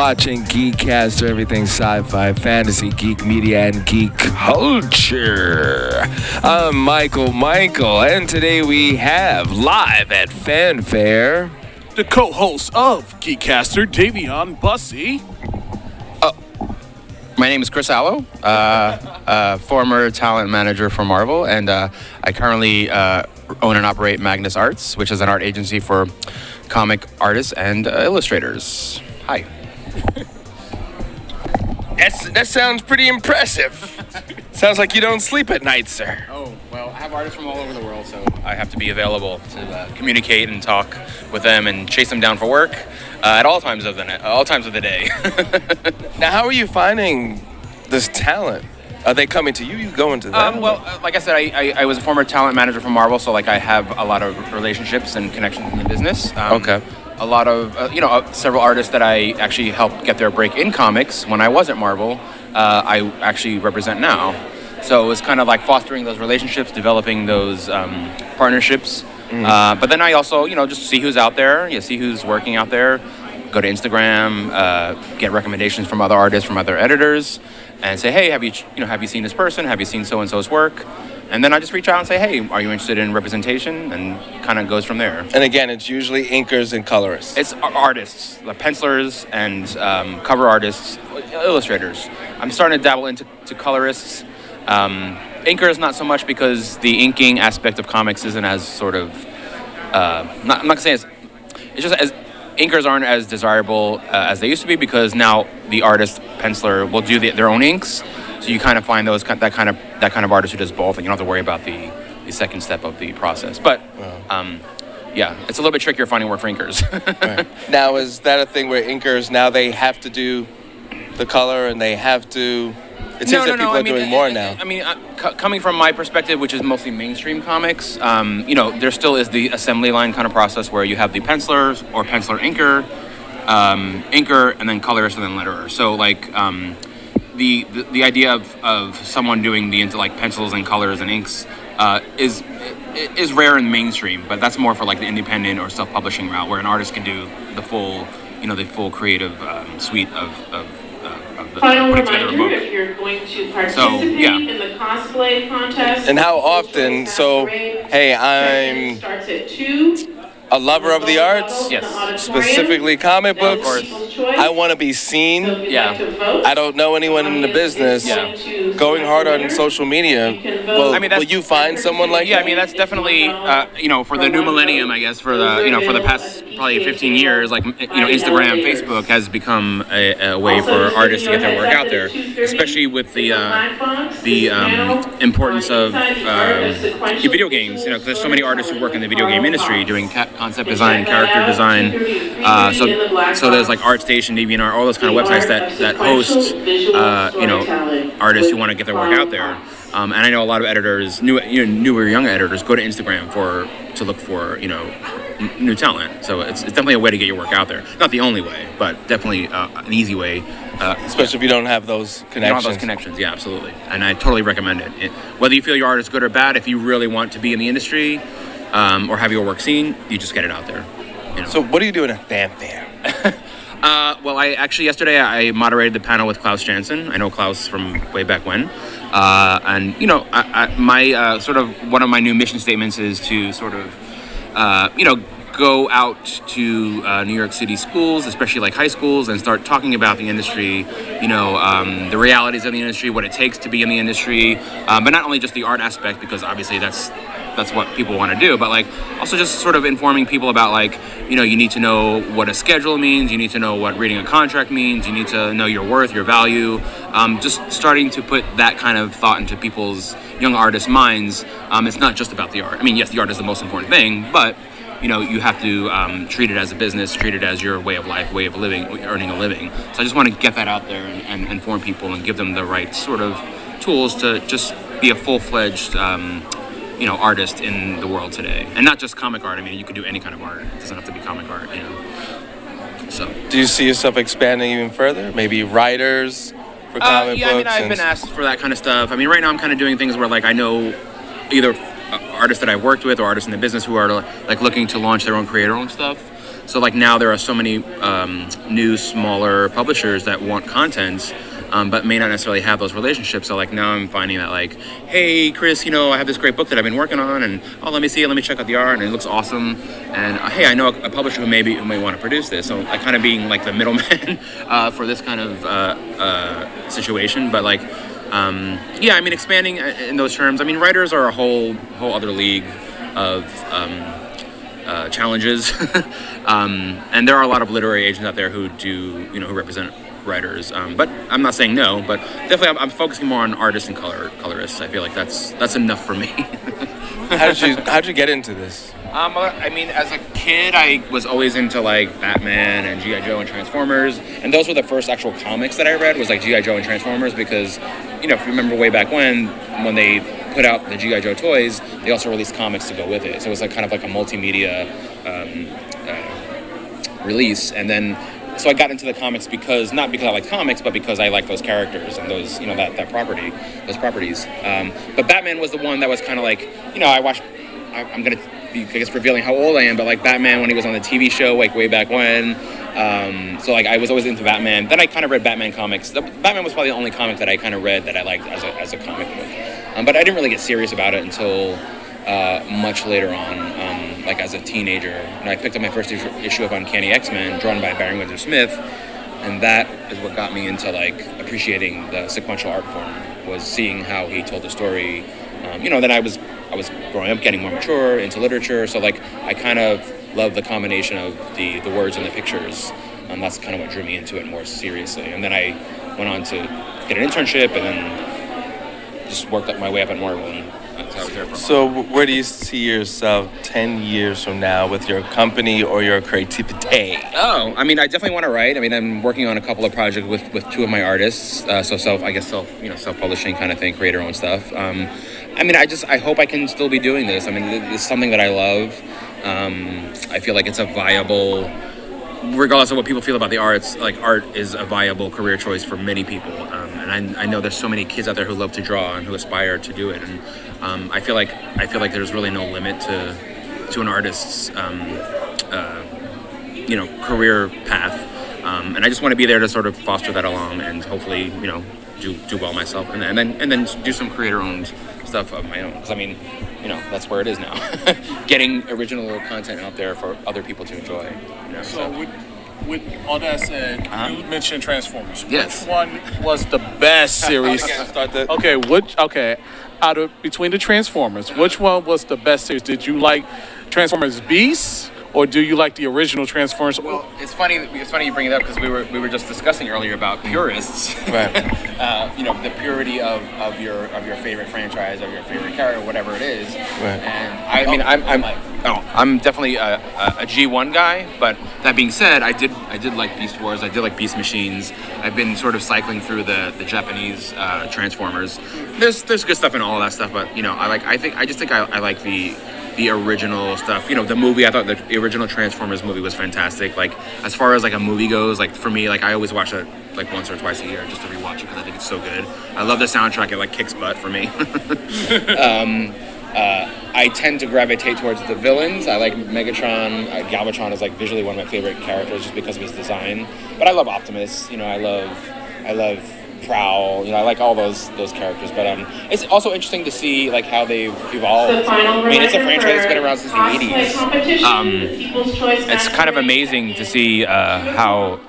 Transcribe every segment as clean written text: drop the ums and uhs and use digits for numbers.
watching GEEKCASTER, everything sci-fi, fantasy, geek media, and geek culture. I'm Michael, and today we have live at FANFAIRE the co-host of GEEKCASTER, Davion Bussey. My name is Chris Allo, former talent manager for Marvel, and I currently own and operate Agnes Arts, which is an art agency for comic artists and illustrators. Hi. That sounds pretty impressive. Sounds like you don't sleep at night, sir. Oh, well, I have artists from all over the world, so I have to be available to communicate and talk with them and chase them down for work at all times of the day. Now, how are you finding this talent? Are they coming to you? You going to them? Like I said, I was a former talent manager for Marvel, so like I have a lot of relationships and connections in the business. Okay. A lot of, several artists that I actually helped get their break in comics when I was at Marvel, I actually represent now. So it was kind of like fostering those relationships, developing those partnerships. But then I also, just see who's out there, see who's working out there, go to Instagram, get recommendations from other artists, from other editors, and say, hey, have you seen this person? Have you seen so-and-so's work? And then I just reach out and say, hey, are you interested in representation? And kind of goes from there. And again, it's usually inkers and colorists. It's artists, like pencilers and cover artists, illustrators. I'm starting to dabble into colorists. Inkers, not so much, because the inking aspect of comics isn't as sort of, I'm not going to say it's just as, inkers aren't as desirable as they used to be, because now the artist, penciler, will do their own inks. So you kind of find that kind of artist who does both, and you don't have to worry about the second step of the process. But it's a little bit trickier finding work for inkers. Right. Now, is that a thing where inkers now they have to do the color and they have to? It seems that people are doing more now. I mean, coming from my perspective, which is mostly mainstream comics, there still is the assembly line kind of process where you have the pencilers or penciler inker, and then colorist and then letterer. So like the idea of someone doing the into like pencils and colors and inks is rare in mainstream, but that's more for like the independent or self-publishing route, where an artist can do the full creative suite of Final reminder, if you're going to participate in the cosplay contest. And how often? So, hey, I'm starts at 2. a lover of the arts, Yes. specifically comic books. I want to be seen. I don't know anyone in the business. Going hard on social media. Well, will you find someone like that? I mean, that's definitely for the new millennium, I guess, for the past probably 15 years, like Instagram, Facebook has become a way for artists to get their work out there, especially with the importance of video games. Because there's so many artists who work in the video game industry doing concept design, character design. So there's like ArtStation, DeviantArt, all those kind of websites that host artists who want to get their work out there. And I know a lot of editors, newer young editors, go to Instagram to look for new talent. So it's definitely a way to get your work out there. Not the only way, but definitely an easy way. Especially if you don't have those connections. You don't have those connections, yeah, absolutely. And I totally recommend it. Whether you feel your art is good or bad, if you really want to be in the industry or have your work seen, you just get it out there. So what are you doing at FANFAIRE? Well, yesterday I moderated the panel with Klaus Janson. I know Klaus from way back when. And my sort of one of my new mission statements is to sort of go out to New York City schools, especially like high schools, and start talking about the industry, the realities of the industry, what it takes to be in the industry, but not only just the art aspect, because obviously that's what people want to do, but like also just sort of informing people about like, you need to know what a schedule means, you need to know what reading a contract means, you need to know your worth, your value, just starting to put that kind of thought into people's young artists' minds. It's not just about the art. I mean, yes, the art is the most important thing, but you have to treat it as a business, treat it as your way of life, way of living, earning a living. So I just want to get that out there and inform people and give them the right sort of tools to just be a full-fledged artist in the world today. And not just comic art. I mean, you can do any kind of art. It doesn't have to be comic art, So. Do you see yourself expanding even further? Maybe writers for comic books? Yeah, I mean, I've been asked for that kind of stuff. I mean, right now I'm kind of doing things where, like, I know either artists that I've worked with or artists in the business who are, like, looking to launch their own, create their own stuff. So like now there are so many new smaller publishers that want content, but may not necessarily have those relationships. So like now I'm finding that like, hey Chris, I have this great book that I've been working on, and let me see it, let me check out the art, and it looks awesome. And hey, I know a publisher who may want to produce this. So I kind of being like the middleman for this kind of situation. But like, expanding in those terms. I mean, writers are a whole other league of challenges, and there are a lot of literary agents out there who do who represent writers, but I'm not saying no, but definitely I'm focusing more on artists and colorists. I feel like that's enough for me. How'd you get into this? I mean, as a kid, I was always into like Batman and G.I. Joe and Transformers, and those were the first actual comics that I read, was like G.I. Joe and Transformers, because if you remember way back when they put out the G.I. Joe toys, they also released comics to go with it. So it was like kind of like a multimedia release, and then so I got into the comics not because I like comics, but because I like those characters and those that property, those properties. But Batman was the one that was kind of like I watched. I'm gonna be, I guess, revealing how old I am, but like Batman when he was on the TV show like way back when. So like I was always into Batman. Then I kind of read Batman comics. Batman was probably the only comic that I kind of read that I liked as a comic book. But I didn't really get serious about it until much later on, like as a teenager. And I picked up my first issue of Uncanny X-Men, drawn by Barry Windsor Smith, and that is what got me into like appreciating the sequential art form. Was seeing how he told the story. Then I was growing up, getting more mature into literature, so like I kind of love the combination of the words and the pictures. That's kind of what drew me into it more seriously. And then I went on to get an internship, and then just worked up my way up at Marvel. That's how I was there for a while. So where do you see yourself 10 years from now with your company or your creativity? Oh, I mean, I definitely want to write. I mean, I'm working on a couple of projects with two of my artists. So self-publishing kind of thing, creator-owned stuff. I mean, I hope I can still be doing this. I mean, it's something that I love. I feel like it's a viable, regardless of what people feel about the arts, like art is a viable career choice for many people. And I know there's so many kids out there who love to draw and who aspire to do it. And I feel like there's really no limit to an artist's career path. And I just want to be there to sort of foster that along, and hopefully do well myself, and then do some creator-owned stuff of my own. Because I mean, that's where it is now. Getting original content out there for other people to enjoy. So with all that said, you mentioned Transformers. Yes. Which one was the best series? Out of between the Transformers, which one was the best series? Did you like Transformers Beasts, or do you like the original Transformers? Well, it's funny you bring it up, because we were just discussing earlier about purists. Right. The purity of your favorite franchise, or your favorite character, whatever it is. Right. And I'm definitely a G1 guy. But that being said, I did like Beast Wars. I did like Beast Machines. I've been sort of cycling through the Japanese Transformers. There's good stuff in all of that stuff, but I just think I like the original stuff. The movie, I thought the original Transformers movie was fantastic. Like, as far as like a movie goes, like for me, like I always watch it like once or twice a year just to rewatch it, because I think it's so good. I love the soundtrack. It like kicks butt for me. I tend to gravitate towards the villains. I like Megatron. Galvatron is like visually one of my favorite characters just because of his design. But I love Optimus. I love Prowl. I like all those characters. But it's also interesting to see like how they've evolved. I mean, it's a franchise that's been around since the 80s. It's kind of amazing to see how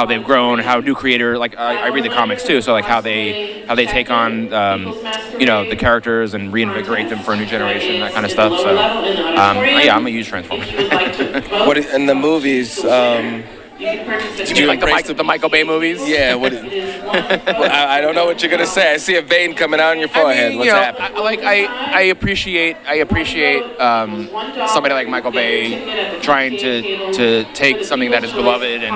they've grown, how new creator, like I read the comics too, so like how they take on the characters and reinvigorate them for a new generation, that kind of stuff. So I'm a huge Transformer. In the movies? Did you like the Michael Bay movies? Yeah. I don't know what you're gonna say. I see a vein coming out on your forehead. What's happening? I appreciate somebody like Michael Bay trying to take something that is beloved and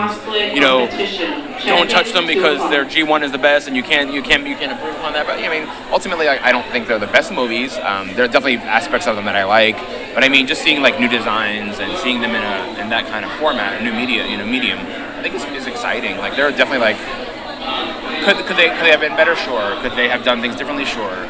don't touch them because their G1 is the best and you can't improve on that. But I mean, ultimately, I don't think they're the best movies. There are definitely aspects of them that I like. But I mean, just seeing like new designs and seeing them in that kind of format, a new medium, I think is exciting. Like they're definitely like, could they have been better? Sure. Could they have done things differently? Sure.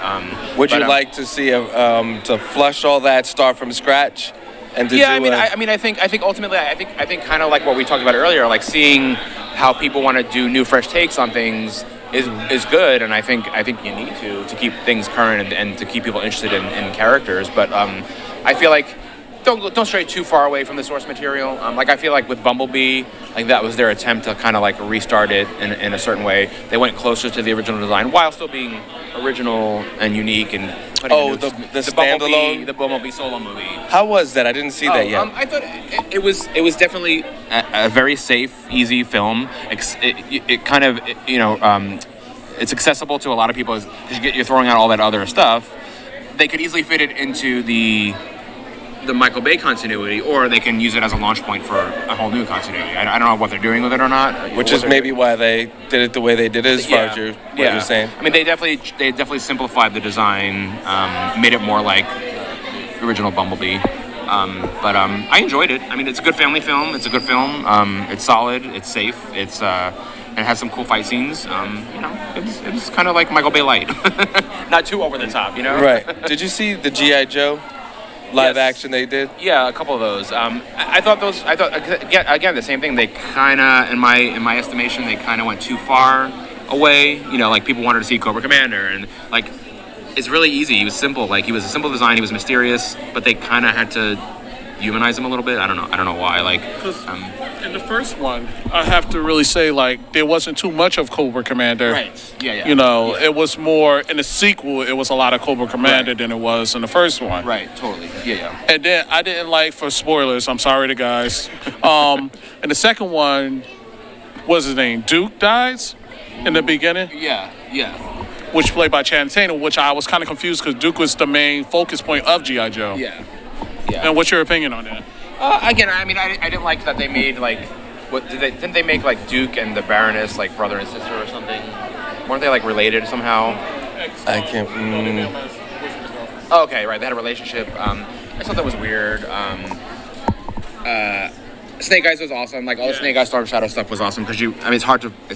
Would you like to see to flush all that, start from scratch? And did Yeah, you, I think ultimately, I think kind of like what we talked about earlier, like seeing how people want to do new, fresh takes on things is good, and I think you need to keep things current and to keep people interested in characters. But I feel like don't stray too far away from the source material. Like I feel like with Bumblebee, like that was their attempt to kind of like restart it in a certain way. They went closer to the original design while still being original and unique and putting the standalone, the Bumblebee solo movie. How was that? I didn't see that yet. I thought it was definitely a very safe, easy film. It kind of it's accessible to a lot of people because you're throwing out all that other stuff. They could easily fit it into the Michael Bay continuity, or they can use it as a launch point for a whole new continuity. I don't know what they're doing with it or not. Which is maybe why they did it the way they did it, as far as what you're saying. I mean, they definitely simplified the design, made it more like the original Bumblebee. But I enjoyed it. I mean, it's a good family film. It's a good film. It's solid. It's safe. And it has some cool fight scenes. It's kind of like Michael Bay light, not too over the top. Right. Did you see the G.I. Joe live action they did? Yeah, a couple of those. I thought again the same thing. They kind of, in my estimation, they kind of went too far away. Like people wanted to see Cobra Commander, and like it's really easy. He was simple. Like he was a simple design. He was mysterious, but they kind of had to humanize him a little bit. I don't know why. Like in the first one, I have to really say like there wasn't too much of Cobra Commander. Right. Yeah. It was more in the sequel. It was a lot of Cobra Commander than it was in the first one. Right. Totally. Yeah. And then I didn't like, for spoilers, I'm sorry to guys. In the second one, what's his name? Duke dies in the beginning. Yeah. Which played by Channing Tatum, which I was kind of confused because Duke was the main focus point of G.I. Joe. Yeah. And what's your opinion on that? Again, I mean, I didn't like that they made like didn't they make like Duke and the Baroness like brother and sister or something? Weren't they like related somehow? I can't. Oh, okay, right. They had a relationship. I thought that was weird. Snake Eyes was awesome. Like all the Snake Eyes Storm Shadow stuff was awesome because it's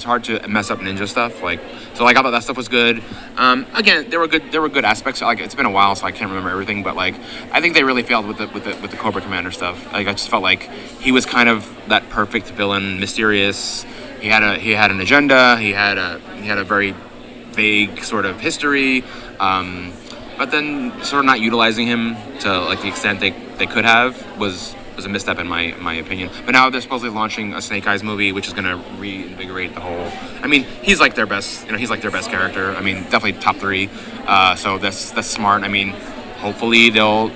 hard to mess up ninja stuff. Like so, like I thought that stuff was good. Again, there were good aspects. Like it's been a while, so I can't remember everything. But like I think they really failed with the Cobra Commander stuff. Like I just felt like he was kind of that perfect villain, mysterious. He had an agenda. He had a very vague sort of history. But then sort of not utilizing him to like the extent they could have was a misstep in my opinion. But now they're supposedly launching a Snake Eyes movie, which is going to reinvigorate the whole. I mean, he's like their best. He's like their best character. I mean, definitely top 3. So that's smart. I mean, hopefully they'll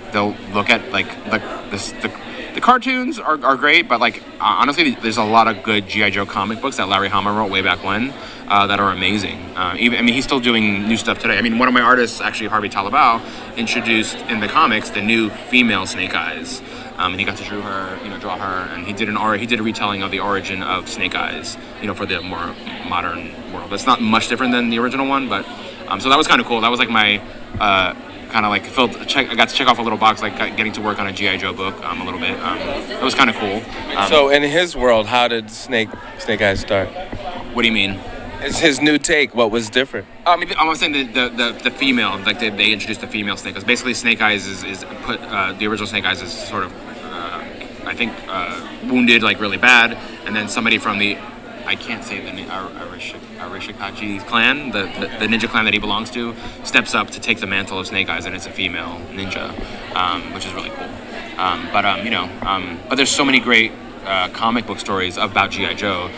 look at like the cartoons are great, but like honestly, there's a lot of good G.I. Joe comic books that Larry Hama wrote way back when that are amazing. He's still doing new stuff today. I mean, one of my artists, actually Harvey Talabau, introduced in the comics the new female Snake Eyes. And he got to draw her, and he did a retelling of the origin of Snake Eyes, for the more modern world. It's not much different than the original one, but so that was kind of cool. That was like my kind of like I got to check off a little box, like getting to work on a G.I. Joe book a little bit. It was kind of cool. So in his world, how did Snake Eyes start? What do you mean? It's his new take. What was different? I mean, I'm saying the female, like they introduced the female Snake Eyes. Basically, Snake Eyes is put the original Snake Eyes is sort of I think wounded like really bad, and then somebody from the I can't say the name Arishikachi clan, the ninja clan that he belongs to, steps up to take the mantle of Snake Eyes, and it's a female ninja, which is really cool. But there's so many great comic book stories about G.I. Joe.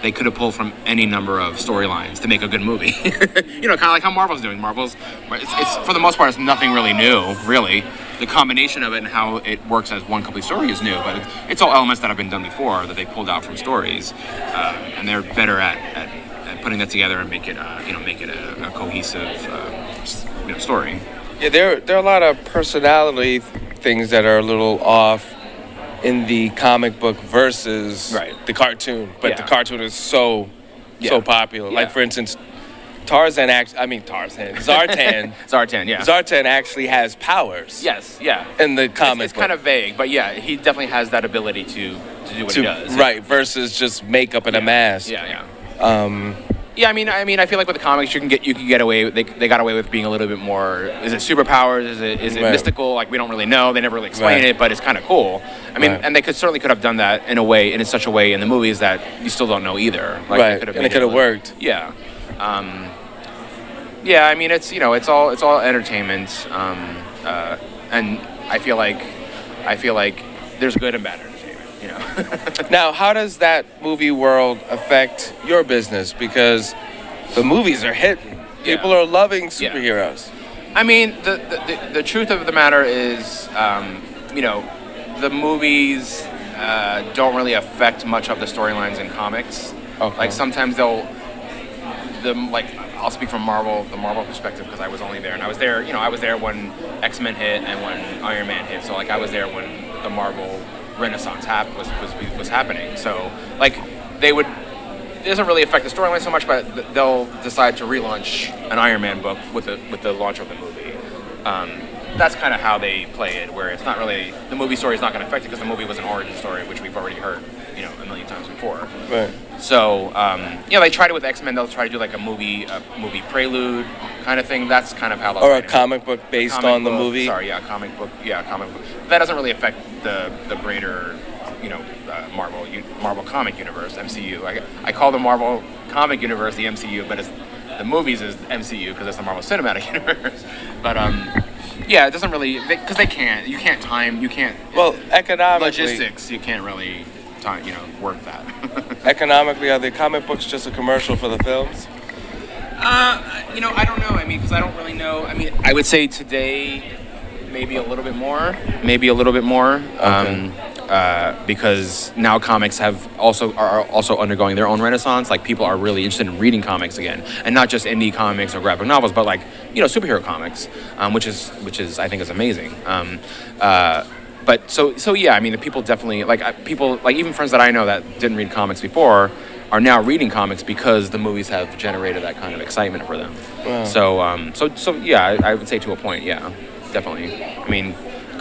They could have pulled from any number of storylines to make a good movie. Kind of like how Marvel's doing. It's for the most part, it's nothing really new, really. The combination of it and how it works as one complete story is new, but it's all elements that have been done before that they pulled out from stories, and they're better at putting that together and make it a cohesive story. Yeah, there are a lot of personality things that are a little off in the comic book versus the cartoon, but the cartoon is so popular. Yeah. Like for instance, Zartan. Zartan actually has powers. Yes, yeah. In the comic it's kind of vague, but yeah, he definitely has that ability to do what he does. Right, versus just makeup and a mask. Yeah. Yeah, I feel like with the comics, you can get away. They got away with being a little bit more. Is it superpowers? Is it Right. mystical? Like we don't really know. They never really explain Right. it, but it's kind of cool. I mean, Right. and they certainly could have done that in a way, in such a way in the movies that you still don't know either. Like, Right, they could have and made it could have look- worked. Yeah. Yeah, I mean, it's all entertainment, and I feel like there's good and bad entertainment. You know. Now, how does that movie world affect your business? Because the movies are hitting. People are loving superheroes. I mean, the truth of the matter is, the movies don't really affect much of the storylines in comics. Okay. Like sometimes I'll speak from the Marvel perspective because I was only there, and I was there when X-Men hit and when Iron Man hit. So like I was there when the Marvel Renaissance was happening. So like it doesn't really affect the storyline so much, but they'll decide to relaunch an Iron Man book with the launch of the movie. That's kind of how they play it, where it's not really the movie story is not going to affect it because the movie was an origin story, which we've already heard, a million times before. Right. So they tried it with X-Men. They'll try to do like a movie prelude kind of thing. That's kind of how they'll Or try a to- comic book based comic on the book, movie. Sorry, yeah, comic book. That doesn't really affect the greater, Marvel comic universe, MCU. I call the Marvel comic universe the MCU, but the movies is MCU because it's the Marvel Cinematic Universe. But it doesn't really because you can't. Well, economically, Logistics, you can't really work that. economically, are the comic books just a commercial for the films? I don't know. I mean, because I don't really know. I mean, I would say today, maybe a little bit more. Because now comics are also undergoing their own renaissance. Like people are really interested in reading comics again, and not just indie comics or graphic novels, but like superhero comics, which is I think is amazing. But so yeah, I mean, the people definitely people even friends that I know that didn't read comics before are now reading comics because the movies have generated that kind of excitement for them. Wow. So yeah, I would say to a point, yeah, definitely. I mean,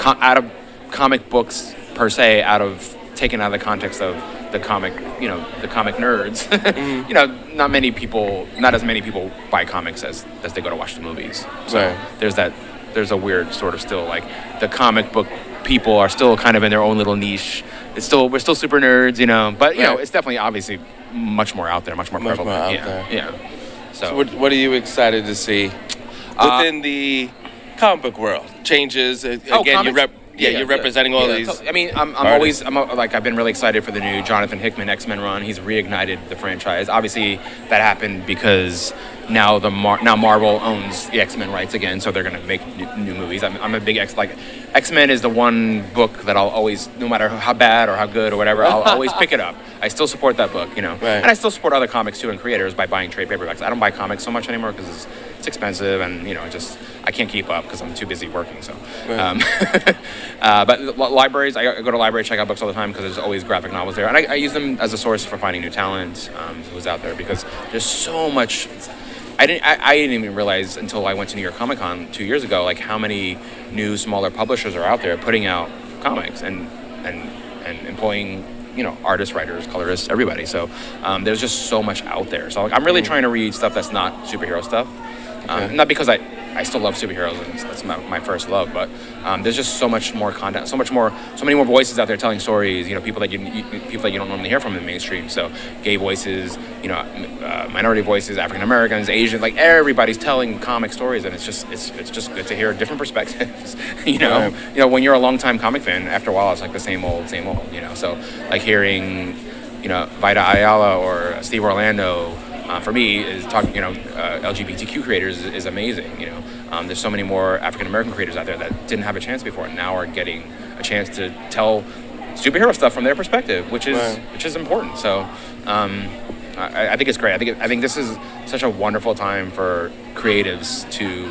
out of comic books per se, taken out of the context of the comic, the comic nerds, not as many people buy comics as they go to watch the movies. So Right. there's a weird sort of still like the comic book people are still kind of in their own little niche. We're still super nerds, but Right. it's definitely obviously much more out there, much more Much prevalent. more out yeah, there. yeah. So what are you excited to see within the comic book world? Changes again. Comics? You're representing all these. I mean, I'm artists. always I've been really excited for the new Jonathan Hickman X-Men run. He's reignited the franchise. Obviously, that happened because now Marvel owns the X-Men rights again, so they're gonna make new movies. I'm a big X-Men is the one book that I'll always, no matter how bad or how good or whatever, I'll always pick it up. I still support that book, Right. and I still support other comics too and creators by buying trade paperbacks. I don't buy comics so much anymore because it's expensive and I can't keep up because I'm too busy working. So, Right. but libraries, I go to libraries, check out books all the time because there's always graphic novels there, and I use them as a source for finding new talent who's out there because there's so much. I didn't even realize until I went to New York Comic Con 2 years ago, like how many new smaller publishers are out there putting out comics and employing artists, writers, colorists, everybody. So there's just so much out there. So I'm really trying to read stuff that's not superhero stuff. Not because I still love superheroes and that's my first love, but there's just so much more content, so many more voices out there telling stories. People that you don't normally hear from in the mainstream. So gay voices, minority voices, African Americans, Asian, like everybody's telling comic stories, and it's just good to hear different perspectives. Right. When you're a longtime comic fan, after a while it's like the same old. So like hearing, Vida Ayala or Steve Orlando. For me, is talking, LGBTQ creators is amazing. There's so many more African American creators out there that didn't have a chance before, and now are getting a chance to tell superhero stuff from their perspective, which is important. So, I think it's great. I think this is such a wonderful time for creatives to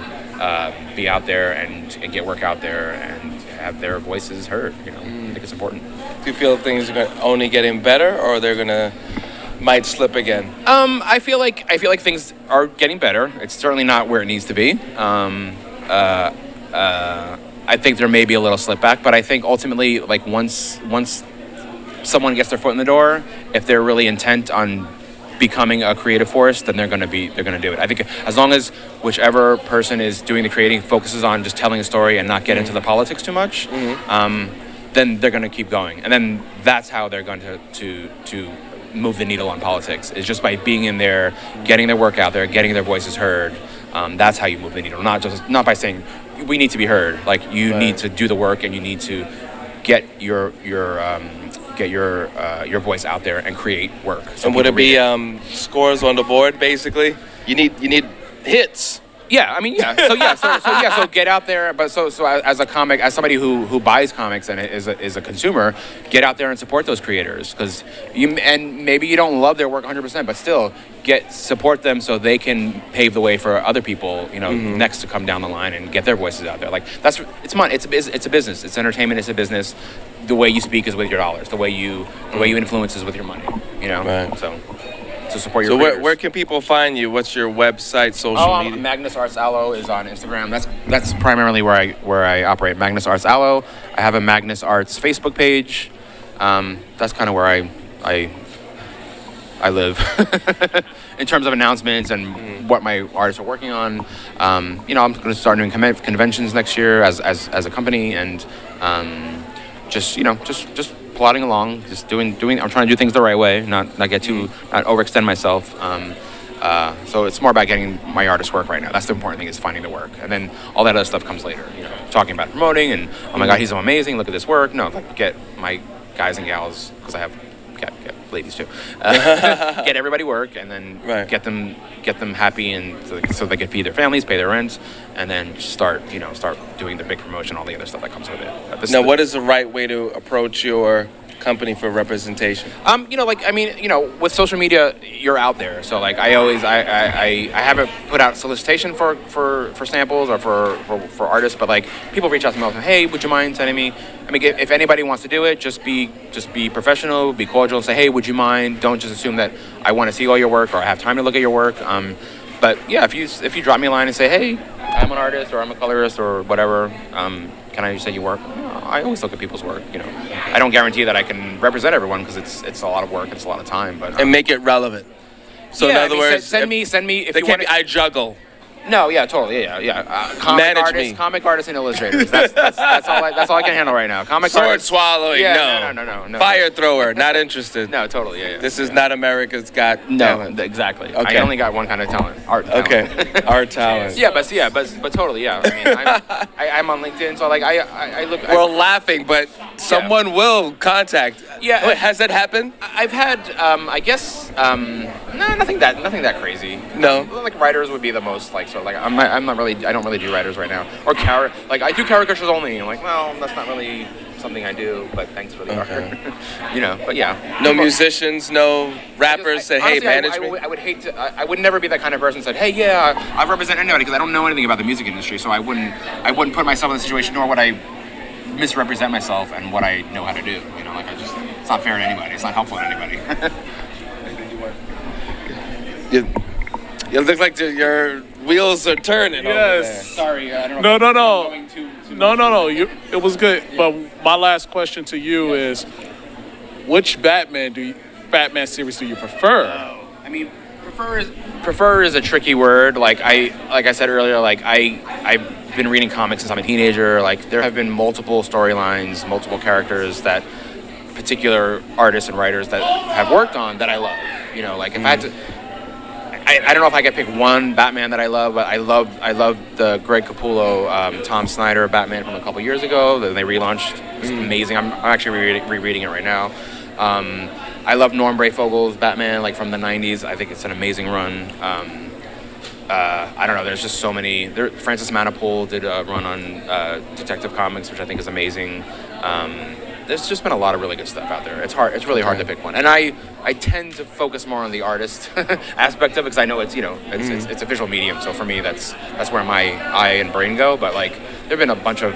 be out there and get work out there and have their voices heard. I think it's important. Do you feel things are only getting better, or they're might slip again? I feel like things are getting better. It's certainly not where it needs to be. I think there may be a little slip back, but I think ultimately, like once someone gets their foot in the door, if they're really intent on becoming a creative force, then they're going to do it. I think as long as whichever person is doing the creating focuses on just telling a story and not get into the politics too much, then they're going to keep going. And then that's how they're going to move the needle on politics, is just by being in there, getting their work out there, getting their voices heard. That's how you move the needle, not by saying we need to be heard. Like, you need to do the work, and you need to get your voice out there and create work. So and would it be scores on the board, basically? You need hits. Yeah, I mean, yeah. So get out there. But so as a comic, as somebody who buys comics and is a consumer, get out there and support those creators, because and maybe you don't love their work 100%, but still support them so they can pave the way for other people, next to come down the line and get their voices out there. Like, it's money. It's a business. It's entertainment. It's a business. The way you speak is with your dollars. The way you influence is with your money. Right. So support your. So where can people find you? What's your website, social media? Magnus Arts Aloe is on Instagram. That's primarily where I operate. Magnus Arts Aloe. I have a Magnus Arts Facebook page. That's kind of where I live in terms of announcements and what my artists are working on. I'm going to start doing conventions next year as a company, and just plodding along, just doing. I'm trying to do things the right way, not overextend myself. So it's more about getting my artist work right now. That's the important thing, is finding the work, and then all that other stuff comes later. Talking about promoting and, oh my God, he's so amazing. Look at this work. No, get my guys and gals, because I have ladies too. Get everybody work, and then get them happy, and so they can feed their families, pay their rent, and then start doing the big promotion, all the other stuff that comes with it. Now, what is the right way to approach your company for representation? With social media, you're out there. So like, I haven't put out solicitation for samples or for artists, but like, people reach out to me all the time. Hey, would you mind sending me? I mean, if anybody wants to do it, just be professional, be cordial, and say, hey, would you mind? Don't just assume that I want to see all your work or I have time to look at your work. But yeah, if you drop me a line and say, hey, I'm an artist or I'm a colorist or whatever, can I send you work? I always look at people's work. I don't guarantee that I can represent everyone, because it's a lot of work, it's a lot of time. But and make it relevant. So in other words, send me if you want. I juggle. No, yeah, totally, yeah. Comic artists and illustrators. That's all I can handle right now. Sword swallowing. Yeah, no. Fire thrower. Not interested. No, totally, yeah. This is not America's Got Talent. Exactly. Okay. I only got one kind of talent, art talent. Okay, art talent. but totally, yeah. I mean, I'm on LinkedIn, so like I look. We're laughing, but someone will contact. Yeah. Wait, has that happened? I've had, I guess, no, nothing that crazy. No. Like, writers would be the most, like, so like, I don't really do writers right now. Or I do caricatures only. I'm like, well, that's not really something I do, but thanks for the offer. But yeah. No musicians, no rappers say, hey, manage me? I would hate to, I would never be that kind of person that said, hey, yeah, I represent anybody, because I don't know anything about the music industry, so I wouldn't put myself in the situation, nor would I misrepresent myself and what I know how to do. It's not fair to anybody. It's not helpful to anybody. You look like your wheels are turning. Yes. Over there. Sorry, I don't know. No. It was good. But my last question to you is, which Batman series do you prefer? I mean, prefer is a tricky word. Like I said earlier, like I've been reading comics since I'm a teenager. Like, there have been multiple storylines, multiple characters that particular artists and writers that have worked on that I love. If I had to, I don't know if I could pick one Batman that I love, but I love the Greg Capullo, Tom Snyder Batman from a couple years ago that they relaunched. It's amazing. I'm actually rereading it right now. I love Norm Brayfogel's Batman, like, from the 90s. I think it's an amazing run. I don't know. There's just so many. Francis Manapul did a run on Detective Comics, which I think is amazing. There's just been a lot of really good stuff out there. It's hard. It's really hard to pick one. And I tend to focus more on the artist aspect of it, because I know it's it's a visual medium. So for me, that's where my eye and brain go. But like, there've been a bunch of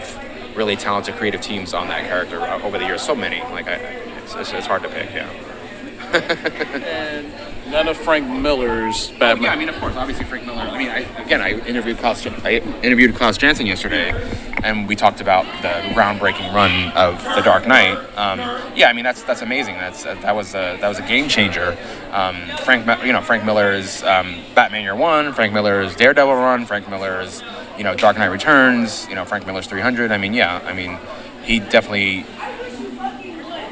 really talented creative teams on that character over the years. So many. Like, it's hard to pick. Yeah. And none of Frank Miller's Batman. Yeah, I mean, of course, obviously Frank Miller. I mean, I interviewed Klaus Janson yesterday, and we talked about the groundbreaking run of The Dark Knight. Yeah, I mean that's amazing. That was a game changer. Frank Miller's Batman Year One, Frank Miller's Daredevil run, Frank Miller's Dark Knight Returns, Frank Miller's 300. I mean, yeah, I mean he definitely.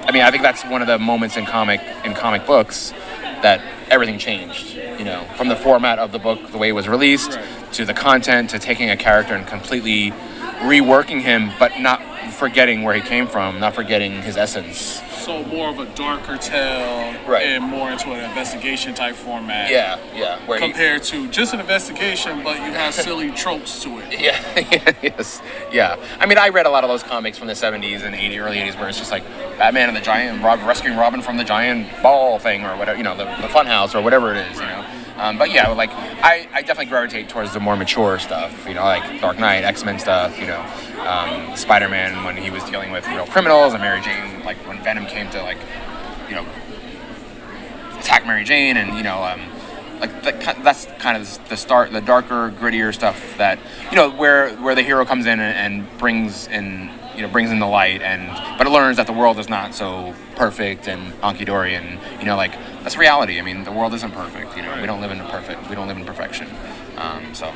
I mean, I think that's one of the moments in comic books that everything changed. From the format of the book, the way it was released, to the content, to taking a character and completely reworking him, but not forgetting where he came from, not forgetting his essence. So more of a darker tale, right, and more into an investigation type format. Yeah. Compared to just an investigation, but you have silly tropes to it. Yeah. I mean, I read a lot of those comics from the 70s and early 80s where it's just like Batman and the Giant, rescuing Robin from the giant ball thing or whatever, the fun house or whatever it is, But yeah, like I definitely gravitate towards the more mature stuff, like Dark Knight, X-Men stuff, Spider-Man when he was dealing with real criminals, and Mary Jane, like when Venom came to attack Mary Jane, and that's kind of the start, the darker, grittier stuff that where the hero comes in and brings in the light, but it learns that the world is not so perfect and honky-dory, and that's reality. I mean, the world isn't perfect. We don't live in perfection. So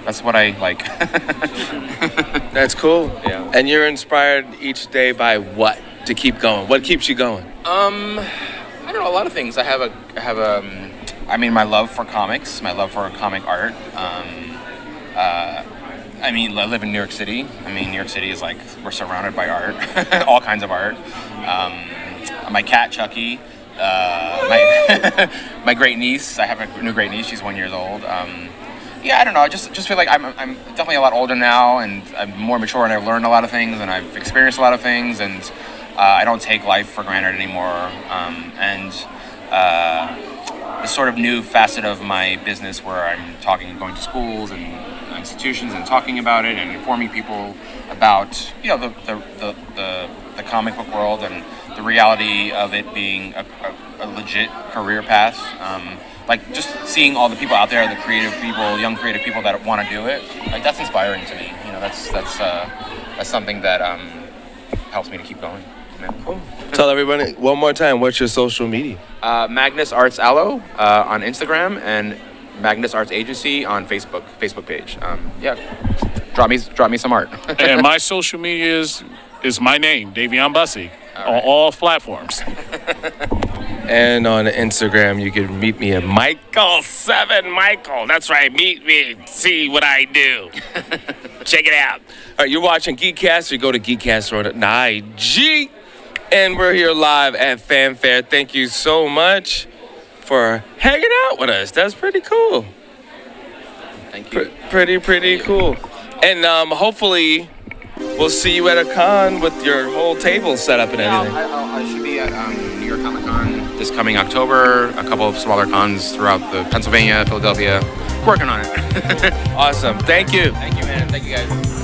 that's what I like. That's cool. Yeah. And you're inspired each day by what to keep going? What keeps you going? I don't know, a lot of things. I have my love for comics, my love for comic art. I live in New York City. New York City is like, we're surrounded by art, all kinds of art. My cat, Chucky, my great niece, I have a new great niece, she's 1 year old. I don't know, I just feel like I'm definitely a lot older now, and I'm more mature, and I've learned a lot of things, and I've experienced a lot of things, and I don't take life for granted anymore. This sort of new facet of my business where I'm going to schools and institutions and talking about it and informing people about the comic book world and the reality of it being a legit career path. Like just seeing all the people out there, the creative people, young creative people that want to do it, like that's inspiring to me. That's something that helps me to keep going. Yeah. Cool. Tell everybody one more time, what's your social media? Magnus Arts Aloe on Instagram, and Magnus Arts Agency on Facebook page. Drop me some art. And my social media is my name, Davion Bussey, on all platforms. And on Instagram, you can meet me at Michael7 Michael. That's right, meet me, see what I do. Check it out. All right, you're watching GeekCaster. Go to GeekCaster on IG. And we're here live at Fanfare. Thank you so much for hanging out with us. That's pretty cool. Thank you. Pretty cool. And hopefully we'll see you at a con with your whole table set up and everything. I should be at New York Comic Con this coming October. A couple of smaller cons throughout the Pennsylvania, Philadelphia. Working on it. Awesome. Thank you. Thank you, man. Thank you, guys.